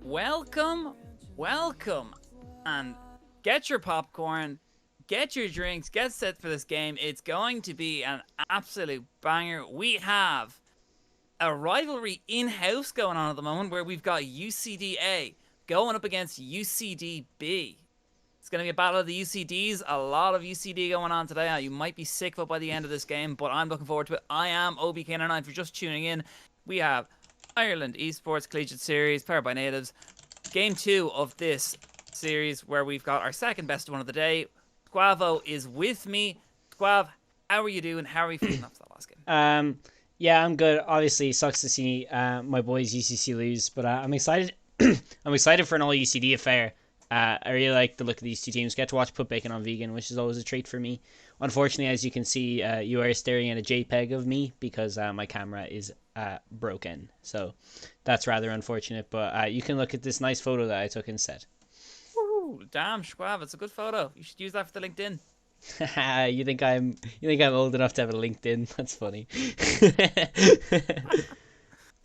welcome, welcome, and get your popcorn, get your drinks, get set for this game. It's going to be an absolute banger. We have a rivalry in-house going on at the moment where we've got UCD A going up against UCD B. It's going to be a battle of the UCDs. A lot of UCD going on today. You might be sick of it by the end of this game, but I'm looking forward to it. I am OBK99. If you're just tuning in, we have Ireland Esports Collegiate Series, powered by natives. Game 2 of this series, where we've got our second best one of the day. Squavo is with me. Squav, how are you doing? How are you feeling after that last game? Yeah, I'm good. Obviously, it sucks to see my boys UCC lose, but I'm excited. I'm excited for an all UCD affair. I really like the look of these two teams. Get to watch Put Bacon on Vegan, which is always a treat for me. Unfortunately, as you can see, you are staring at a JPEG of me because my camera is broken. So that's rather unfortunate. But you can look at this nice photo that I took instead. Ooh, damn, Squav, it's a good photo. You should use that for the LinkedIn. you think I'm old enough to have a LinkedIn? That's funny.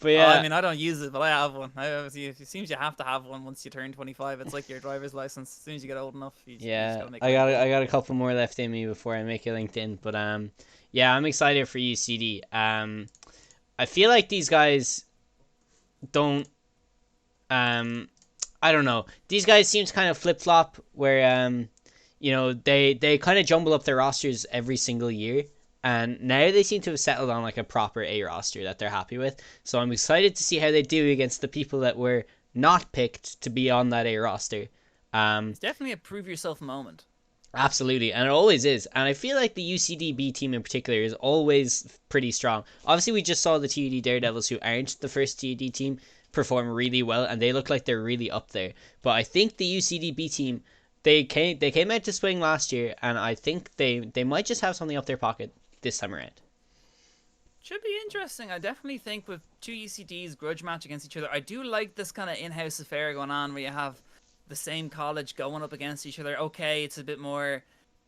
But Oh, I yeah, mean, I don't use it, but I have one. It seems you have to have one once you turn 25. It's like your driver's license. As soon as you get old enough, you just yeah, gotta make a I got LinkedIn. I got a couple more left in me before I make a LinkedIn. But yeah, I'm excited for UCD. I feel like these guys don't um, I don't know. These guys seem to kind of flip flop where they kind of jumble up their rosters every single year. And now they seem to have settled on like a proper A roster that they're happy with. So I'm excited to see how they do against the people that were not picked to be on that A roster. Um, It's definitely a prove yourself moment. Absolutely, and it always is. And I feel like the UCD B team in particular is always pretty strong. Obviously, we just saw the TUD Daredevils, who aren't the first TUD team, perform really well, and they look like they're really up there. But I think the UCD B team, they came out to swing last year, and I think they might just have something up their pocket this time around. Should be interesting. I definitely think with two UCDs grudge match against each other, I do like this kind of in-house affair going on where you have the same college going up against each other. Okay, it's a bit more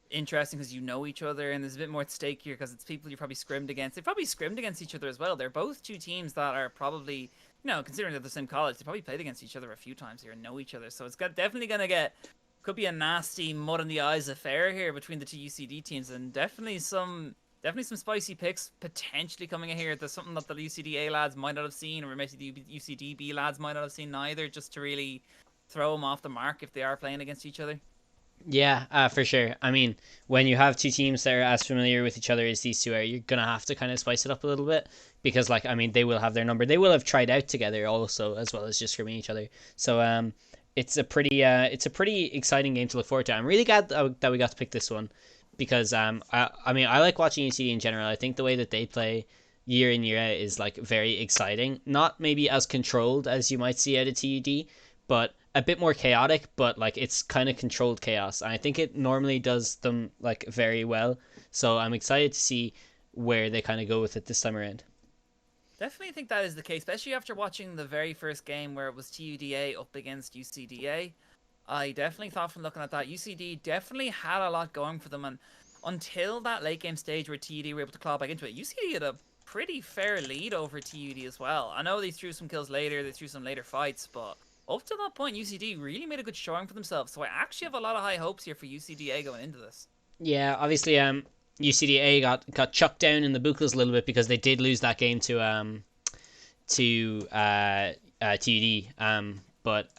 interesting because you know each other, and there's a bit more at stake here because it's people you probably scrimmed against. They probably scrimmed against each other as well. They're both two teams that are probably, considering they're the same college, they probably played against each other a few times here and know each other. So it's definitely gonna could be a nasty mud in the eyes affair here between the two UCD teams, and definitely some spicy picks potentially coming in here. There's something that the UCD A lads might not have seen, or maybe the UCD B lads might not have seen neither, just to really throw them off the mark if they are playing against each other. Yeah, for sure. I mean, when you have two teams that are as familiar with each other as these two are, you're gonna have to kind of spice it up a little bit because, like, I mean, they will have their number. They will have tried out together also, as well as just scrimming each other. So, it's a pretty exciting game to look forward to. I'm really glad that we got to pick this one because, I mean, I like watching UCD in general. I think the way that they play year in year out is like very exciting. Not maybe as controlled as you might see out of TUD, but a bit more chaotic, but like it's kind of controlled chaos. And I think it normally does them like very well. So I'm excited to see where they kind of go with it this time around. Definitely think that is the case, especially after watching the very first game where it was TUDA up against UCDA. I definitely thought from looking at that, UCD definitely had a lot going for them, and until that late game stage where TUD were able to claw back into it, UCD had a pretty fair lead over TUD as well. I know they threw some kills later, they threw some later fights, but up to that point, UCD really made a good showing for themselves. So I actually have a lot of high hopes here for UCDA going into this. Yeah, obviously, UCDA got chucked down in the Buchels a little bit because they did lose that game to TUD. But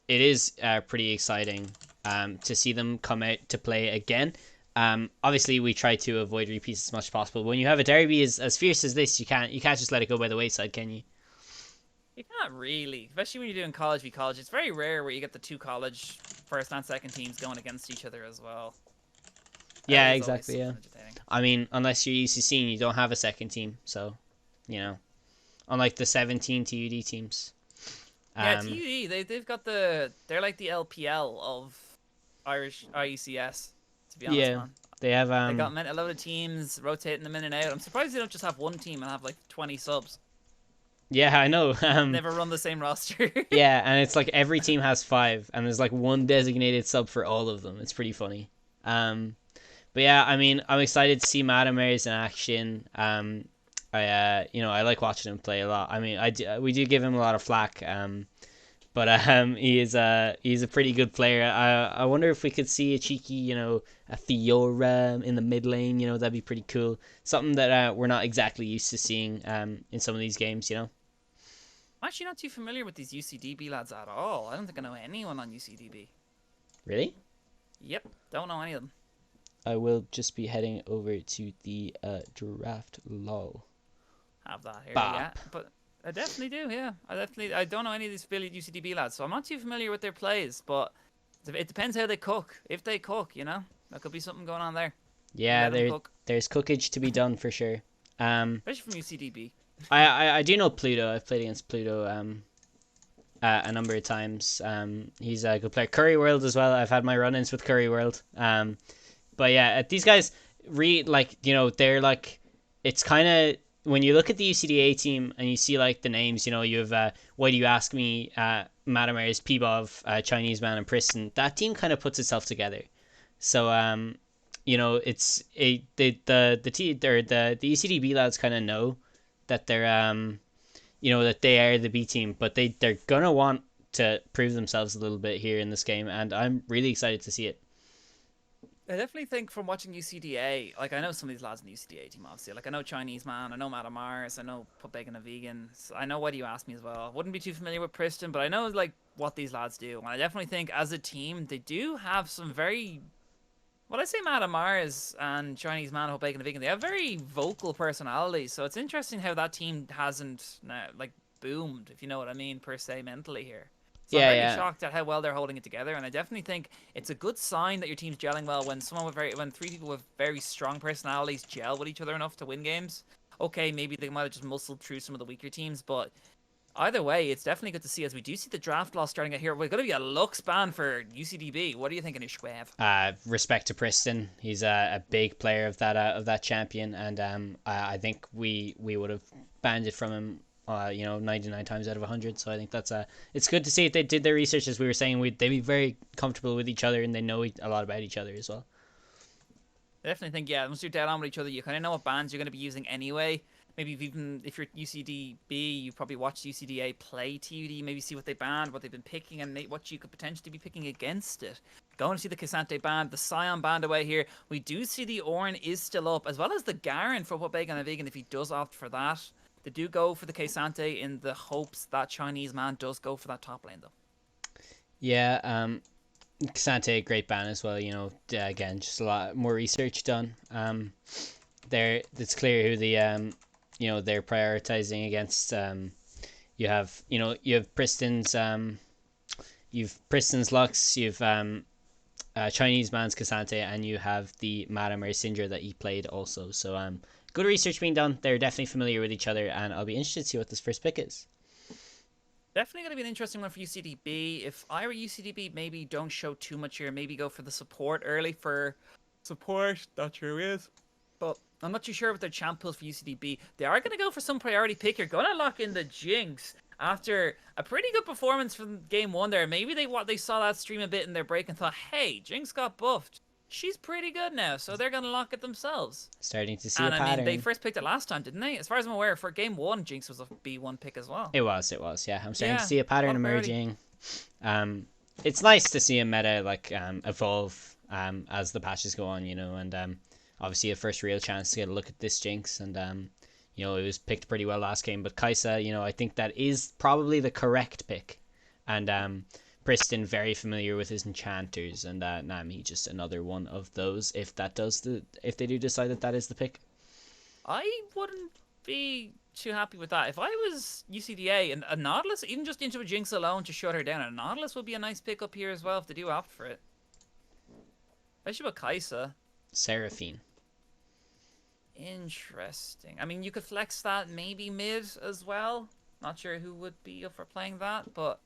it is pretty exciting to see them come out to play again. Obviously, we try to avoid repeats as much as possible. When you have a derby as fierce as this, you can't just let it go by the wayside, can you? You can't really, especially when you're doing college v college. It's very rare where you get the two college first and second teams going against each other as well. That Yeah, is always exactly. Yeah. something entertaining. I mean, unless you're UCC and you don't have a second team, so you know, unlike the 17 TUD teams. Yeah, Um, TUD, they're like the LPL of Irish IECS, to be honest, yeah, man. they have They got a lot of teams rotating them in and out. I'm surprised they don't just have one team and have like 20 subs. Yeah, I know. Never run the same roster. Yeah, and it's like every team has five, and there's like one designated sub for all of them. It's pretty funny. Um, but yeah, I mean, I'm excited to see Madamers in action. I like watching him play a lot. I mean, we do give him a lot of flack. But he's a pretty good player. I wonder if we could see a cheeky, a Fiora in the mid lane. That'd be pretty cool. Something that we're not exactly used to seeing in some of these games. I'm actually not too familiar with these UCD B lads at all. I don't think I know anyone on UCD B. Really? Yep, don't know any of them. I will just be heading over to the draft lol. Have that here, Bop. yeah. But I definitely do, yeah. I don't know any of these affiliate UCD B lads, so I'm not too familiar with their plays, but it depends how they cook. If they cook, there could be something going on there. Yeah, there's cookage to be done for sure. Especially from UCD B. I do know Pluto. I've played against Pluto a number of times. He's a good player. Curry World as well. I've had my run-ins with Curry World. But yeah, these guys they're like, it's kind of, when you look at the UCD A team and you see like the names, you have Why Do You Ask Me, Matamers, Pibov, Chinese Man, and Priston. That team kind of puts itself together. So it's the UCD B lads kind of know that they're that they are the B team, but they're gonna want to prove themselves a little bit here in this game, and I'm really excited to see it. I definitely think from watching UCD A, like I know some of these lads in the UCD A team, obviously. Like I know Chinese Man, I know Madam Mars, I know Put Bacon a Vegan. I know Why Do You Ask Me as well. Wouldn't be too familiar with Preston, but I know like what these lads do. And I definitely think as a team, they do have some very, well, I say Madam Mars and Chinese Man, Put Bacon a Vegan. They have very vocal personalities. So it's interesting how that team hasn't boomed, if you know what I mean, per se mentally here. So I'm really shocked at how well they're holding it together, and I definitely think it's a good sign that your team's gelling well when when three people with very strong personalities gel with each other enough to win games. Okay, maybe they might have just muscled through some of the weaker teams, but either way, it's definitely good to see as we do see the draft loss starting out here. We're going to be a Lux ban for UCDB. What are you thinking of Schwab? Respect to Preston. He's a big player of that champion, and I think we would have banned it from him 99 times out of 100. So I think that's it's good to see if they did their research, as we were saying. They'd be very comfortable with each other, and they know a lot about each other as well. I definitely think, once you're dead on with each other, you kind of know what bands you're going to be using anyway. Maybe if you're UCD B, you probably watched UCD A play TUD, maybe see what they banned, what they've been picking, and what you could potentially be picking against it. Going to see the Cassante band, the Scion band away here. We do see the Ornn is still up, as well as the Garen for What Bacon a Vegan if he does opt for that. They do go for the Cassante in the hopes that Chinese Man does go for that top lane, though. Yeah, Cassante, great ban as well. Again, just a lot more research done. It's clear who the they're prioritizing against. You have Preston's Lux, you've Chinese Man's Cassante, and you have the Madame Syndra that he played also. So good research being done. They're definitely familiar with each other, and I'll be interested to see what this first pick is. Definitely going to be an interesting one for UCDB. If I were UCDB, maybe don't show too much here. Maybe go for the support early for support. Not sure who is. But I'm not too sure with their champ pools for UCDB. They are going to go for some priority pick. You're going to lock in the Jinx after a pretty good performance from game one there. Maybe they saw that stream a bit in their break and thought, hey, Jinx got buffed. She's pretty good now, so they're going to lock it themselves. Starting to see a pattern. I mean, they first picked it last time, didn't they? As far as I'm aware, for game one, Jinx was a B1 pick as well. It was, yeah. I'm starting to see a pattern emerging. It's nice to see a meta evolve as the patches go on, and obviously a first real chance to get a look at this Jinx, and it was picked pretty well last game. But Kai'Sa, I think that is probably the correct pick, and Preston very familiar with his enchanters, and Nami just another one of those. If they do decide that is the pick, I wouldn't be too happy with that. If I was UCDA and a Nautilus, even just into a Jinx alone to shut her down, a Nautilus would be a nice pick up here as well if they do opt for it. Especially with Kai'Sa. Seraphine. Interesting. I mean, you could flex that maybe mid as well. Not sure who would be up for playing that, but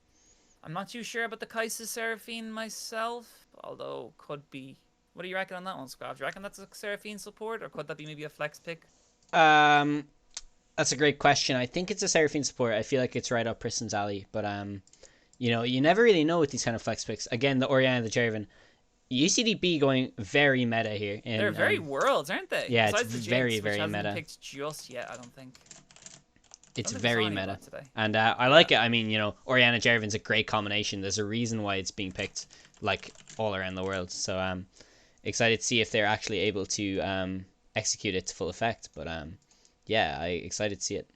I'm not too sure about the Kai'Sa Seraphine myself, although could be. What do you reckon on that one, Squab? Do you reckon that's a Seraphine support, or could that be maybe a flex pick? That's a great question. I think it's a Seraphine support. I feel like it's right up Preston's alley, but you never really know with these kind of flex picks. Again, the Orianna, the Jarvan. UCDB going very meta here. They're very worlds, aren't they? Yeah, besides it's the very, Jinx, very which hasn't meta. been picked just yet, I don't think. It's Something to tell very me meta, about today. and I Yeah. like it. I mean, Orianna Jervin's a great combination. There's a reason why it's being picked like all around the world. So excited to see if they're actually able to execute it to full effect. But yeah, I excited to see it.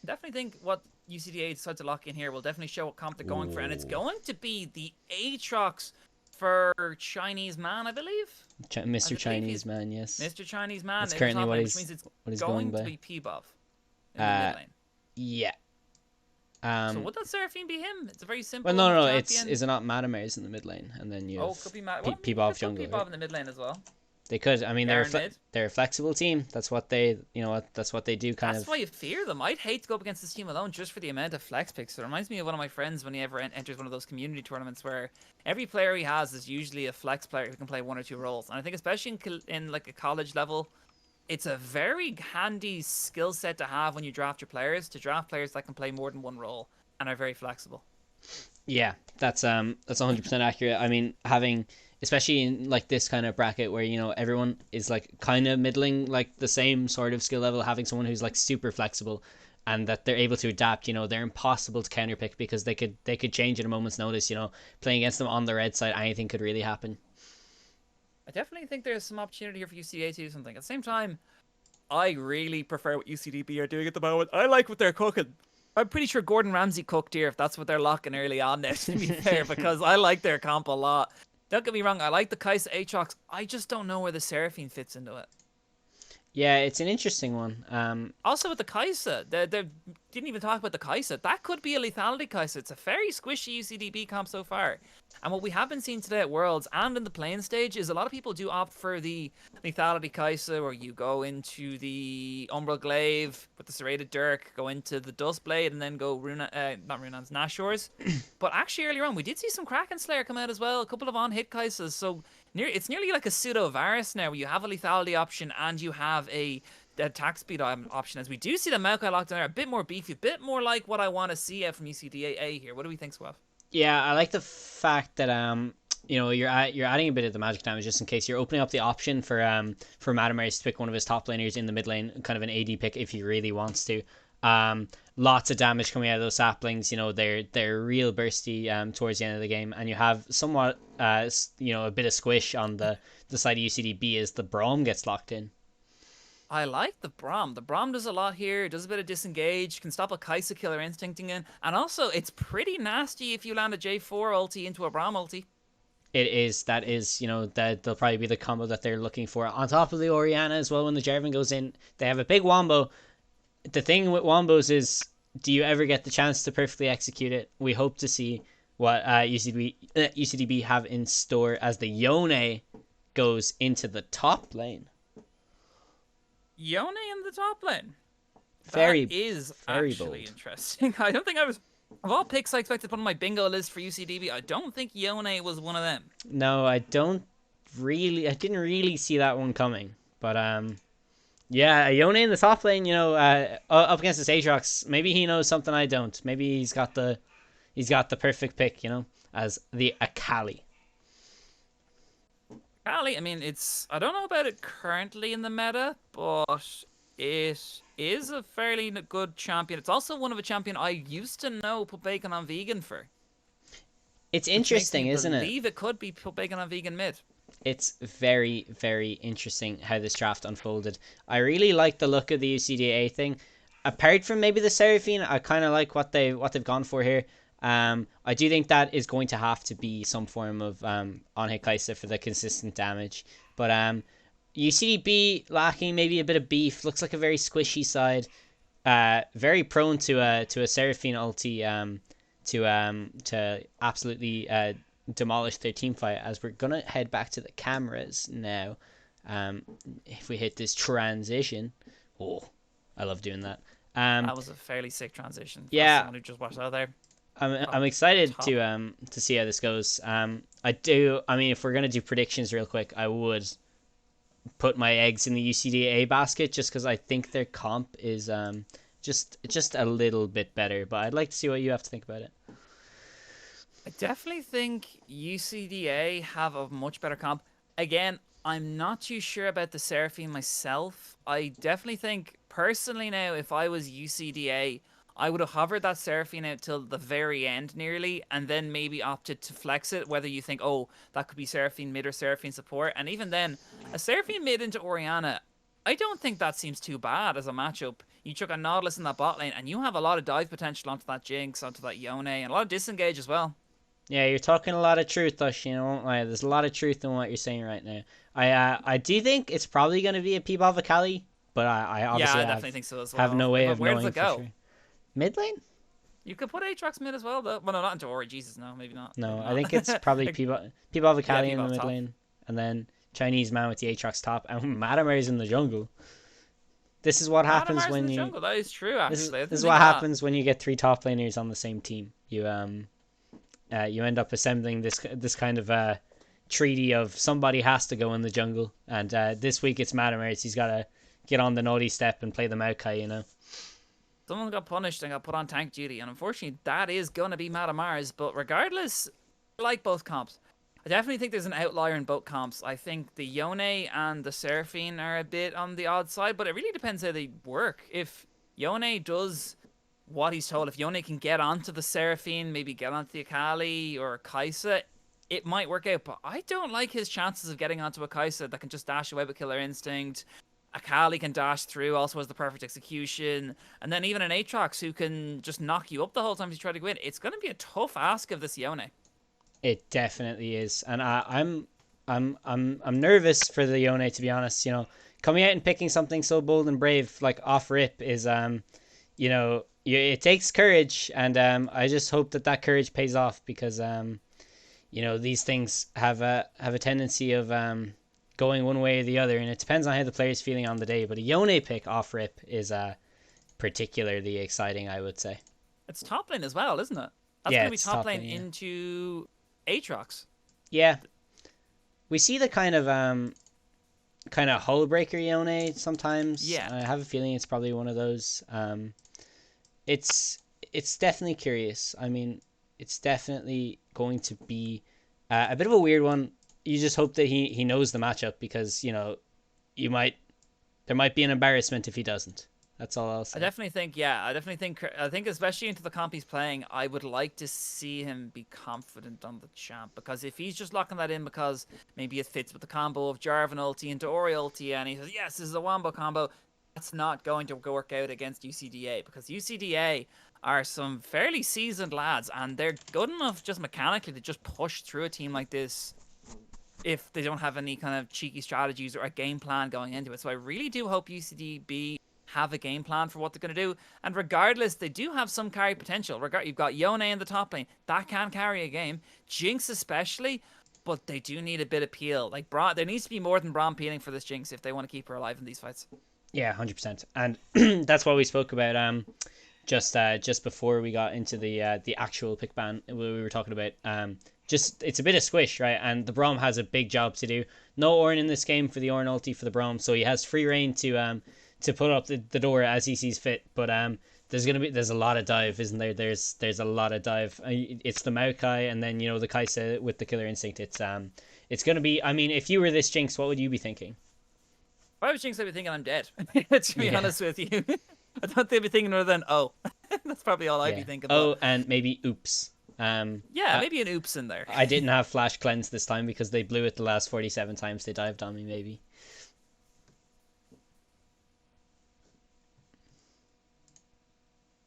Definitely think what UCDA decides to lock in here will definitely show what comp they're going for, and it's Ooh. going to be the Aatrox for Chinese Man, I believe. I Mr. believe Chinese he's man, yes. Mr. Chinese Man That's in the currently top lane, which means it's what he's going going to by. be P-Buff in the mid Uh, lane. yeah. So would that Seraphine be him? It's a very Well, simple no, enough no, champion. is it not Matamare's in the mid lane, and then you Oh, have could be Well, I mean, you P-Bob could put jungle, P-Bob right? in the mid lane as well. They could. I mean, Garen mid. they're a flexible team. That's what they, that's what they do. Kind That's of. why you fear them. I'd hate to go up against this team alone just for the amount of flex picks. It reminds me of one of my friends when he ever enters one of those community tournaments where every player he has is usually a flex player who can play one or two roles. And I think especially in like a college level, it's a very handy skill set to have when you draft your players, to draft players that can play more than one role and are very flexible. Yeah, that's 100% accurate. I mean, having especially in like this kind of bracket where everyone is like kind of middling like the same sort of skill level, having someone who's like super flexible and that they're able to adapt, they're impossible to counterpick because they could change at a moment's notice. Playing against them on the red side, anything could really happen. I definitely think there's some opportunity here for UCDA to do something. At the same time, I really prefer what UCD B are doing at the moment. I like what they're cooking. I'm pretty sure Gordon Ramsay cooked here if that's what they're locking early on now, to be fair, because I like their comp a lot. Don't get me wrong, I like the Kai'Sa Aatrox. I just don't know where the Seraphine fits into it. Yeah, it's an interesting one. Also with the Kai'Sa, they didn't even talk about the Kai'Sa. That could be a lethality Kai'Sa. It's a very squishy UCDB comp so far. And what we have been seeing today at Worlds and in the playing stage is a lot of people do opt for the lethality Kai'Sa, where you go into the Umbral Glaive with the Serrated Dirk, go into the Dustblade, and then go not Runan's, Nashor's. But actually earlier on, we did see some Kraken Slayer come out as well, a couple of on-hit Kai'Sas. So it's nearly like a pseudo Varus now, where you have a lethality option and you have a attack speed option, as we do see the Maokai locked in there, a bit more beefy, a bit more like what I want to see out from UCD A here. What do we think, Swaff? Yeah, I like the fact that you're adding a bit of the magic damage just in case. You're opening up the option for Matamaris to pick one of his top laners in the mid lane, kind of an AD pick if he really wants to. Lots of damage coming out of those saplings. They're real bursty towards the end of the game, and you have somewhat a bit of squish on the side of UCD B as the Braum gets locked in. I like the Braum. The Braum does a lot here. It does a bit of disengage, can stop a Kai'Sa killer instincting in, and also it's pretty nasty if you land a J4 ulti into a Braum ulti. It is. That is, that they'll probably be the combo that they're looking for. On top of the Orianna as well, when the Jarvan goes in, they have a big wombo. The thing with wombos is, do you ever get the chance to perfectly execute it? We hope to see what UCDB have in store as the Yone goes into the top lane. Yone in the top lane. Very Actually bold. interesting. I don't think I was... Of all picks I expected to put on my bingo list for UCDB, I don't think Yone was one of them. No, I didn't really see that one coming. But yeah, Yone in the top lane, up against this Aatrox, maybe he knows something I don't. Maybe he's got the perfect pick, as the Akali. Akali, I mean, I don't know about it currently in the meta, but it is a fairly good champion. It's also one of a champion I used to know put bacon on vegan for. It's interesting, isn't it? I believe it could be put bacon on vegan mid. It's very, very interesting how this draft unfolded. I really like the look of the UCDA thing. Apart from maybe the Seraphine, I kind of like what they've gone for here. I do think that is going to have to be some form of on-hit Kai'Sa for the consistent damage. But UCDB lacking maybe a bit of beef. Looks like a very squishy side. Very prone to a Seraphine ulti to absolutely demolish their team fight. As we're gonna head back to the cameras now. If we hit this transition, oh, I love doing that. That was a fairly sick transition. Yeah, someone who just watched out there. I'm excited to see how this goes. I mean, if we're gonna do predictions real quick, I would put my eggs in the UCDA basket just because I think their comp is just a little bit better. But I'd like to see what you have to think about it. I definitely think UCDA have a much better comp. Again, I'm not too sure about the Seraphine myself. I definitely think, personally now, if I was UCD A, I would have hovered that Seraphine out till the very end nearly, and then maybe opted to flex it, whether you think, oh, that could be Seraphine mid or Seraphine support. And even then, a Seraphine mid into Orianna, I don't think that seems too bad as a matchup. You chuck a Nautilus in that bot lane, and you have a lot of dive potential onto that Jinx, onto that Yone, and a lot of disengage as well. Yeah, you're talking a lot of truth, Ush. You know, like, there's a lot of truth in what you're saying right now. I do think it's probably going to be a Peeball Vicali, but I Yeah, obviously I definitely think so as have well. no way But of where does knowing it for go? sure. Mid lane? You could put Aatrox mid as well, though. Well, no, not into Ori. Jesus, no, maybe not. No, Maybe I not. think it's probably Like, Peeball yeah, Vicali in the people mid top. lane, and then Chinese man with the Aatrox top, and Madamer's in the jungle. This is what happens Madamar's in when the you. jungle. That is true, actually. I This didn't is think what of that. happens when you get three top laners on the same team. You end up assembling this kind of treaty of somebody has to go in the jungle, and this week it's Madamer. He's got to get on the naughty step and play the Maokai, you know. Someone got punished and got put on tank duty, and unfortunately, that is going to be Madamar's. But regardless, I like both comps. I definitely think there's an outlier in both comps. I think the Yone and the Seraphine are a bit on the odd side, but it really depends how they work. If Yone does what he's told, if Yone can get onto the Seraphine, maybe get onto the Akali or Kaisa, it might work out. But I don't like his chances of getting onto a Kaisa that can just dash away with Killer Instinct. Akali can dash through, also has the perfect execution, and then even an Aatrox who can just knock you up the whole time you try to win. It's going to be a tough ask of this Yone. It definitely is, and I'm nervous for the Yone, to be honest. You know, coming out and picking something so bold and brave like off rip is it takes courage, and I just hope that courage pays off because these things have a tendency of going one way or the other, and it depends on how the player's feeling on the day. But a Yone pick off rip is particularly exciting, I would say. It's top lane as well, isn't it? That's Yeah, going to be it's top top lane lane, yeah. into Aatrox. Yeah, we see the kind of hull breaker Yone sometimes. Yeah. I have a feeling it's probably one of those. It's definitely curious. I mean, it's definitely going to be a bit of a weird one. You just hope that he knows the matchup because there might be an embarrassment if he doesn't. That's all I'll say. I definitely think especially into the comp he's playing, I would like to see him be confident on the champ, because if he's just locking that in because maybe it fits with the combo of Jarvan ulti into Ori ulti and he says, yes, this is a wombo combo, that's not going to work out against UCDA, because UCDA are some fairly seasoned lads and they're good enough just mechanically to just push through a team like this if they don't have any kind of cheeky strategies or a game plan going into it. So I really do hope UCD B have a game plan for what they're going to do. And regardless, they do have some carry potential. You've got Yone in the top lane. That can carry a game. Jinx especially, but they do need a bit of peel. Like, there needs to be more than Braum peeling for this Jinx if they want to keep her alive in these fights. Yeah, 100%. And that's what we spoke about just before we got into the actual pick ban. We were talking about just it's a bit of squish, right? And the Braum has a big job to do. No Ornn in this game for the Ornn ulti for the Braum, so he has free reign to put up the door as he sees fit. But there's a lot of dive, isn't there? There's a lot of dive. It's the Maokai and then the Kaisa with the Killer Instinct. It's gonna be. I mean, if you were this Jinx, what would you be thinking? If I was Jinx, I'd be thinking I'm dead. To be honest with you, I don't think I'd be thinking other than that's probably all I'd be thinking. Oh, and maybe oops. Maybe an oops in there. I didn't have flash cleanse this time because they blew it the last 47 times they dived on me. Maybe.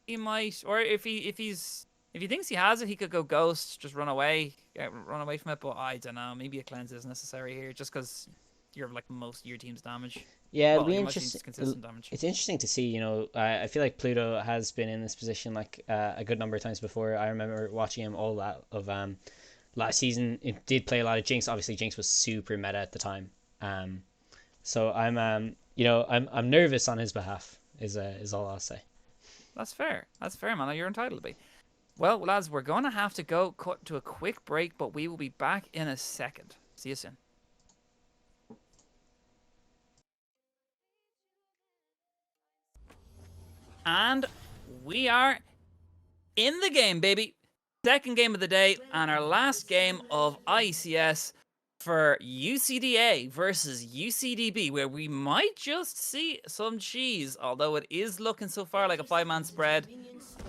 He might, or if he thinks he has it, he could go ghost, just run away from it. But I don't know. Maybe a cleanse is necessary here, just because you're like most of your team's damage. Yeah, it'll well, be interesting. Consistent damage. It's interesting to see. I feel like Pluto has been in this position like a good number of times before. I remember watching him all that of last season. It did play a lot of Jinx. Obviously, Jinx was super meta at the time. So I'm nervous on his behalf. Is all I'll say. That's fair. That's fair, man. You're entitled to be. Well, lads, we're going to have to go cut to a quick break, but we will be back in a second. See you soon. And we are in the game, baby. Second game of the day and our last game of IECS. for UCD A versus UCD B, where we might just see some cheese, although it is looking so far like a 5-man spread.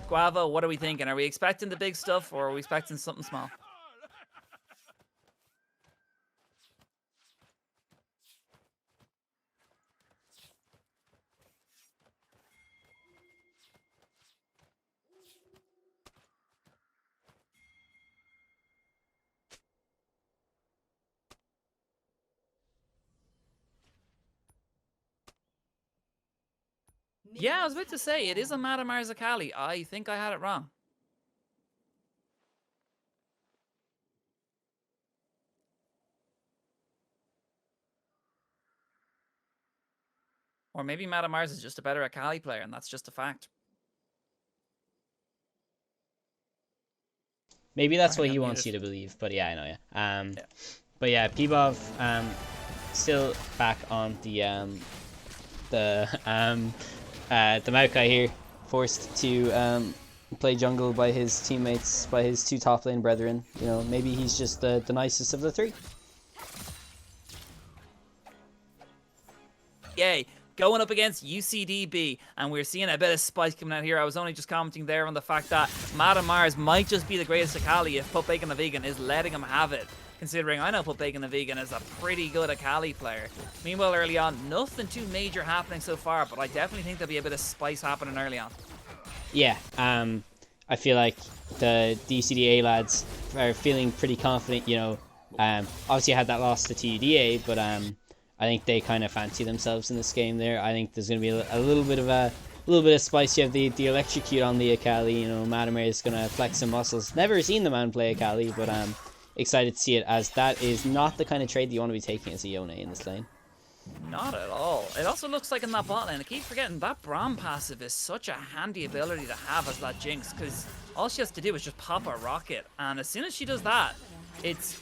Guavo, what are we thinking? Are we expecting the big stuff, or are we expecting something small? Yeah, I was about to say, it is a Madame Arzakali. I think I had it wrong. Or maybe Madame Mars is just a better Akali player, and that's just a fact. Maybe that's what he wants you to believe, but yeah, I know, yeah. But yeah, Pibov, still back on the Maokai here, forced to play jungle by his teammates, by his two top lane brethren. You know, maybe he's just the nicest of the three. Yay. Going up against UCD B, and we're seeing a bit of spice coming out here. I was only just commenting there on the fact that Madame Mars might just be the greatest Akali if Pup Bacon the Vegan is letting him have it, considering I know Pup Bacon the Vegan is a pretty good Akali player. Meanwhile, early on, nothing too major happening so far, but I definitely think there'll be a bit of spice happening early on. Yeah, I feel like the UCD A lads are feeling pretty confident, you know. Obviously I had that loss to TUDA, but I think they kind of fancy themselves in this game there. I think there's going to be a little bit of spice. You have the electrocute on the Akali. You know, Madamare is going to flex some muscles. Never seen the man play Akali, but I'm excited to see it, as that is not the kind of trade that you want to be taking as a Yone in this lane. Not at all. It also looks like in that bot lane, I keep forgetting that Braum passive is such a handy ability to have as that Jinx, because all she has to do is just pop a rocket, and as soon as she does that, it's...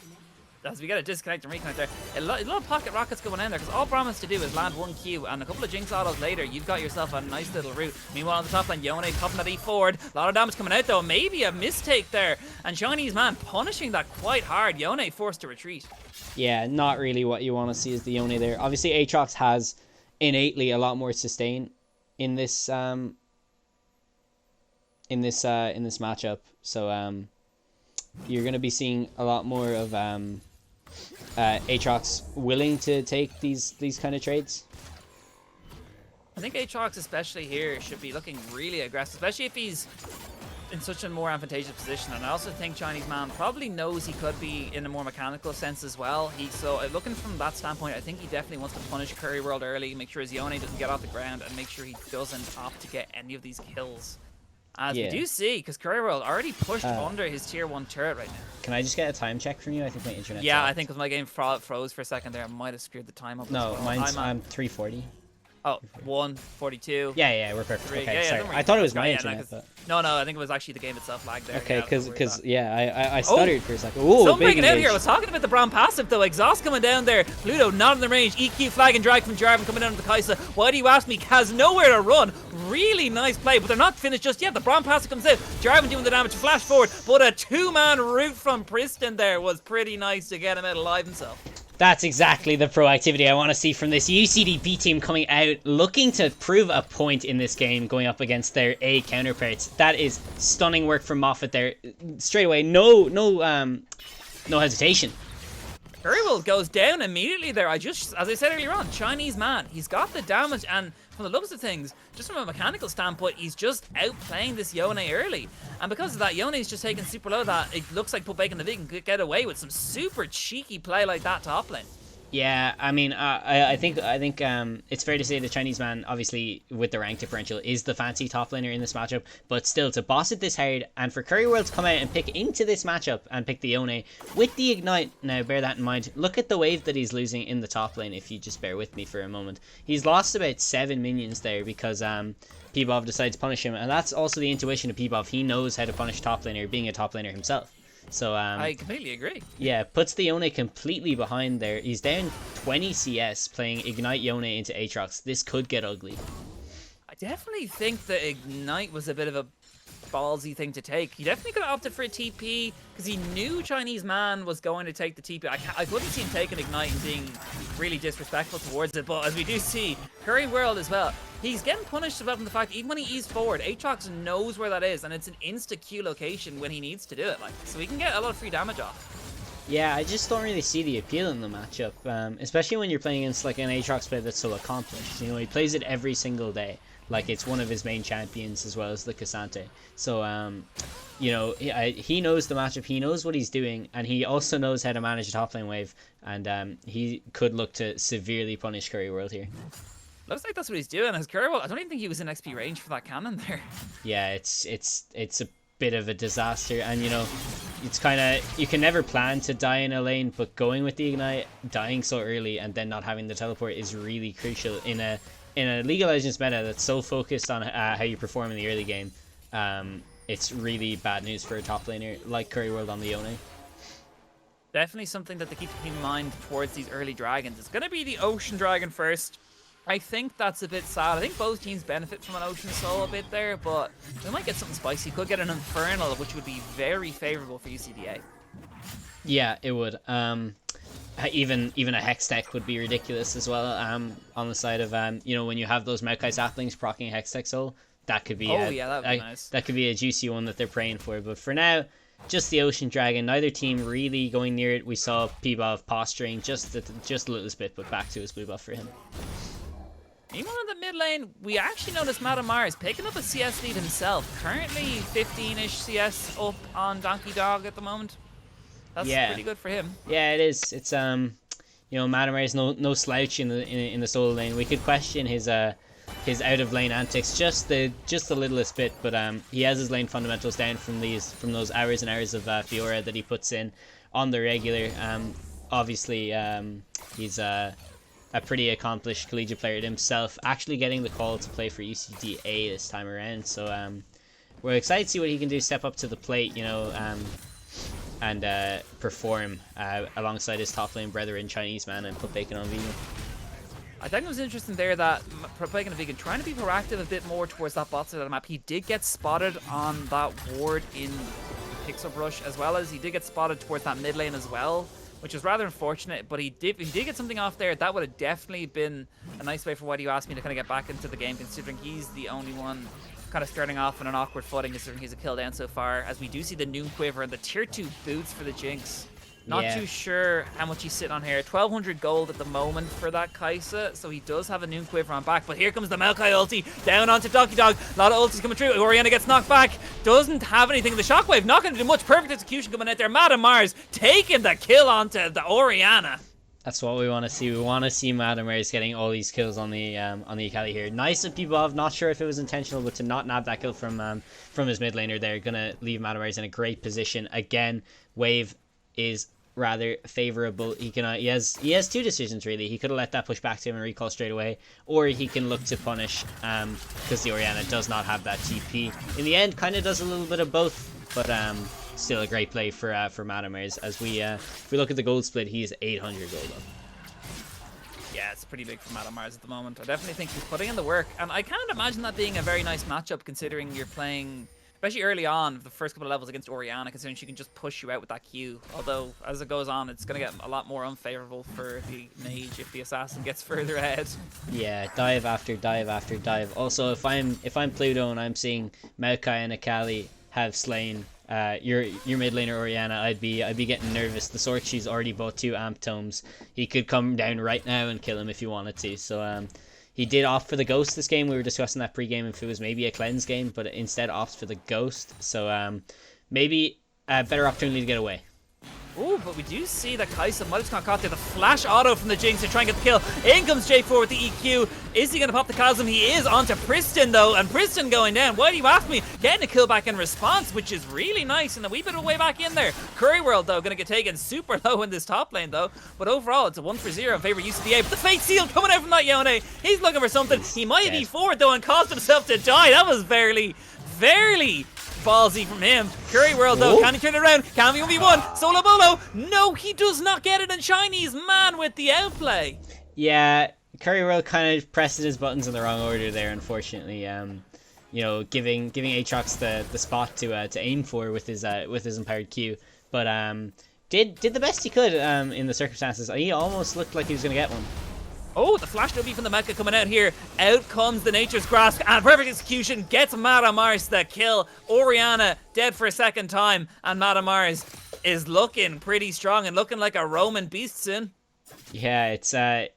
as we get a disconnect and reconnect there, a lot of pocket rockets going in there, because all Braum has to do is land one Q, and a couple of Jinx autos later, you've got yourself a nice little route. Meanwhile, on the top lane, Yone popping that E forward. A lot of damage coming out, though. Maybe a mistake there. And Chinese man punishing that quite hard. Yone forced to retreat. Yeah, not really what you want to see is the Yone there. Obviously, Aatrox has innately a lot more sustain in this matchup. So you're going to be seeing a lot more of Aatrox willing to take these kind of trades. I think Aatrox, especially here, should be looking really aggressive, especially if he's in such a more advantageous position. And I also think Chinese man probably knows he could be in a more mechanical sense as well. So looking from that standpoint, I think he definitely wants to punish Curry World early, make sure his Yone doesn't get off the ground, and make sure he doesn't opt to get any of these kills. As we do see, because Curry World already pushed under his tier 1 turret right now. Can I just get a time check from you? I think my internet. Yeah, I think because my game froze for a second there, I might have screwed the time up. No, mine's I'm 340. Oh, 142. Yeah, we're perfect. 3. Okay, yeah, sorry. I thought it was my internet. But... No, I think it was actually the game itself lagged there. Okay, because I stuttered for a second. Ooh, something big breaking out here. I was talking about the Braum passive though. Exhaust coming down there. Pluto not in the range. EQ flag and drag from Jarvan coming down to the Kaisa. Why do you ask me? Has nowhere to run. Really nice play, but they're not finished just yet. The Braum passive comes out. Jarvan doing the damage. Flash forward, but a 2-man route from Priston there was pretty nice to get him out alive himself. That's exactly the proactivity I want to see from this UCD B team, coming out looking to prove a point in this game, going up against their A counterparts. That is stunning work from Moffat there. Straight away, no hesitation. Currywill goes down immediately there. As I said earlier on, Chinese man, he's got the damage, and from the looks of things, just from a mechanical standpoint, he's just outplaying this Yone early. And because of that, Yone's just taking super low that it looks like Pup Bacon the Vegan could get away with some super cheeky play like that top lane. Yeah, I mean, I think it's fair to say the Chinese man, obviously with the rank differential, is the fancy top laner in this matchup. But still, to boss it this hard, and for Curry World to come out and pick into this matchup and pick the Yone with the Ignite. Now, bear that in mind. Look at the wave that he's losing in the top lane. If you just bear with me for a moment, he's lost about 7 minions there because Pibov decides to punish him, and that's also the intuition of Pibov. He knows how to punish top laner, being a top laner himself. So I completely agree. Yeah, puts the Yone completely behind there. He's down 20 CS playing Ignite Yone into Aatrox. This could get ugly. I definitely think that Ignite was a bit of a ballsy thing to take. He definitely could have opted for a TP because he knew Chinese Man was going to take the TP. I couldn't see him taking Ignite and being really disrespectful towards it, but as we do see, Curry World as well, he's getting punished about from the fact that even when he eased forward, Aatrox knows where that is, and it's an insta-Q location when he needs to do it, like, so he can get a lot of free damage off. Yeah, I just don't really see the appeal in the matchup, especially when you're playing against like an Aatrox player that's so accomplished. You know, he plays it every single day, like it's one of his main champions as well as the Cassante. So, you know, he knows the matchup, he knows what he's doing, and he also knows how to manage a top lane wave, and he could look to severely punish Curry World here. Looks like that's what he's doing. As Curry World, I don't even think he was in XP range for that cannon there. Yeah, it's a bit of a disaster, and you know, it's kind of, you can never plan to die in a lane, but going with the Ignite, dying so early and then not having the teleport is really crucial in a League of Legends meta that's so focused on how you perform in the early game. It's really bad news for a top laner like Curry World on the Yone. Definitely something that they keep in mind towards these early dragons. It's going to be the Ocean Dragon first. I think that's a bit sad. I think both teams benefit from an Ocean Soul a bit there, but we might get something spicy. Could get an Infernal, which would be very favorable for UCD A. Yeah, it would. Even a Hex Tech would be ridiculous as well. On the side of you know, when you have those Maokai saplings proccing a Hex Tech Soul, that could be that would be nice. That could be a juicy one that they're praying for. But for now, just the Ocean Dragon. Neither team really going near it. We saw P-Bov posturing just a little bit, but back to his blue buff for him. Even in the mid lane, we actually noticed Madam Mars picking up a CS lead himself. Currently 15-ish CS up on Donkey Dog at the moment. That's pretty good for him. Yeah, it is. It's you know, Madam Mars no slouch in the solo lane. We could question his out of lane antics just the littlest bit, but he has his lane fundamentals down from those hours and hours of Fiora that he puts in on the regular. Obviously, he's a pretty accomplished collegiate player himself, actually getting the call to play for UCD A this time around. So we're excited to see what he can do, step up to the plate, you know, and perform alongside his top lane brethren, Chinese Man, and put bacon on vegan. I think it was interesting there that Bacon on Vegan trying to be proactive a bit more towards that bot side of the map. He did get spotted on that ward in Pixel Brush, as well as he did get spotted towards that mid lane as well, which is rather unfortunate, but if he did get something off there, that would have definitely been a nice way for Why Do You Ask Me to kind of get back into the game, considering he's the only one kind of starting off on an awkward footing, considering he's a kill down so far, as we do see the Noon Quiver and the tier 2 boots for the Jinx. Not too sure how much he's sitting on here. 1,200 gold at the moment for that Kaisa, so he does have a Noon Quiver on back. But here comes the Maokai ulti down onto Donkey Dog. A lot of ultis coming through. Orianna gets knocked back. Doesn't have anything. The Shockwave not going to do much. Perfect execution coming out there. Madam Mars taking the kill onto the Orianna. That's what we want to see. We want to see Madam Mars getting all these kills on the Akali here. Nice of P-Bov. Not sure if it was intentional, but to not nab that kill from his mid laner there, gonna leave Madam Mars in a great position. Again, wave is rather favorable. He has two decisions really. He could have let that push back to him and recall straight away, or he can look to punish because the Orianna does not have that TP. In the end, kind of does a little bit of both, but still a great play for Madam Mars. As if we look at the gold split, he is 800 gold up. Yeah, it's pretty big for Madam Mars at the moment. I definitely think he's putting in the work, and I can't imagine that being a very nice matchup considering you're playing, especially early on, the first couple of levels against Orianna, considering she can just push you out with that Q. Although, as it goes on, it's going to get a lot more unfavorable for the mage if the assassin gets further ahead. Yeah, dive after dive after dive. Also, if I'm Pluto and I'm seeing Maokai and Akali have slain your mid laner Orianna, I'd be getting nervous. The sort she's already bought 2 amp tomes. He could come down right now and kill him if he wanted to. So he did opt for the Ghost this game. We were discussing that pre-game if it was maybe a cleanse game, but instead opts for the Ghost. So maybe a better opportunity to get away. Ooh, but we do see that Kaisa might have caught there. The flash auto from the Jinx to try and get the kill. In comes J4 with the EQ. Is he going to pop the Chasm? He is onto Priston, though. And Priston going down. Why do you ask me? Getting a kill back in response, which is really nice. And a wee bit of way back in there. Curry World, though, going to get taken super low in this top lane, though. But overall, it's a 1-for-0 in favor of UCD A. But the Fate Seal coming out from that Yone. He's looking for something. He might have E4'd, though, and caused himself to die. That was barely ballsy from him. Curry World, though, can he turn it around? Can he 1v1? Solo Bolo? No, he does not get it, and Chinese Man with the outplay. Yeah, Curry World kind of pressed his buttons in the wrong order there, unfortunately. you know, giving Aatrox the spot to aim for with his empowered Q, but did the best he could in the circumstances. He almost looked like he was gonna get one. Oh, the flash W from the mecha coming out here. Out comes the Nature's Grasp, and perfect execution gets Madamars the kill. Orianna dead for a second time, and Madamars is looking pretty strong and looking like a Roman beast soon. Yeah, it's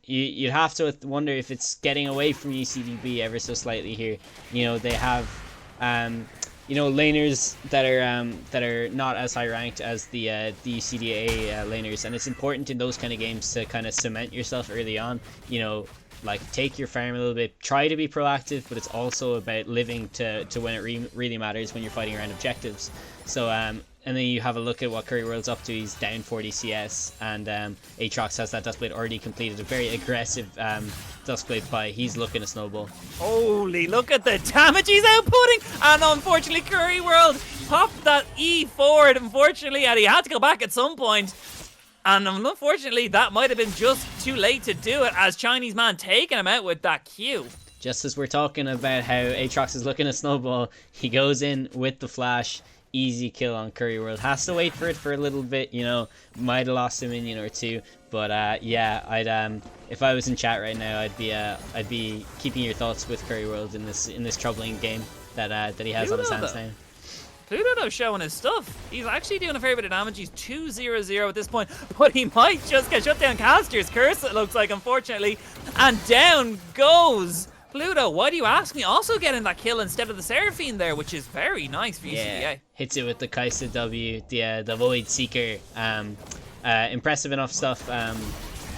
you'd have to wonder if it's getting away from UCD B ever so slightly here. You know, they have you know, laners that are not as high ranked as the UCD A laners, and it's important in those kind of games to kind of cement yourself early on. You know, like take your farm a little bit, try to be proactive, but it's also about living to when it really matters when you're fighting around objectives. So and then you have a look at what Curry World's up to. He's down 40 CS, and Aatrox has that Duskblade already completed. A very aggressive Duskblade fight. He's looking to snowball. Holy, look at the damage he's outputting! And unfortunately, Curry World popped that E forward, unfortunately, and he had to go back at some point. And unfortunately, that might have been just too late to do it, as Chinese man taking him out with that Q. Just as we're talking about how Aatrox is looking to snowball, he goes in with the flash. Easy kill on Curry World. Has to wait for it for a little bit, you know. Might have lost a minion or two, but yeah, I'd if I was in chat right now, I'd be keeping your thoughts with Curry World in this troubling game that he has on his hands now. Pluto showing his stuff. He's actually doing a fair bit of damage. He's 2-0-0 at this point, but he might just get shut down. Caster's curse, it looks like, unfortunately, and down goes Pluto. Why do you ask me? Also getting that kill instead of the Seraphine there, which is very nice for UCD A. Yeah, hits it with the Kaisa W, the Void Seeker. Impressive enough stuff.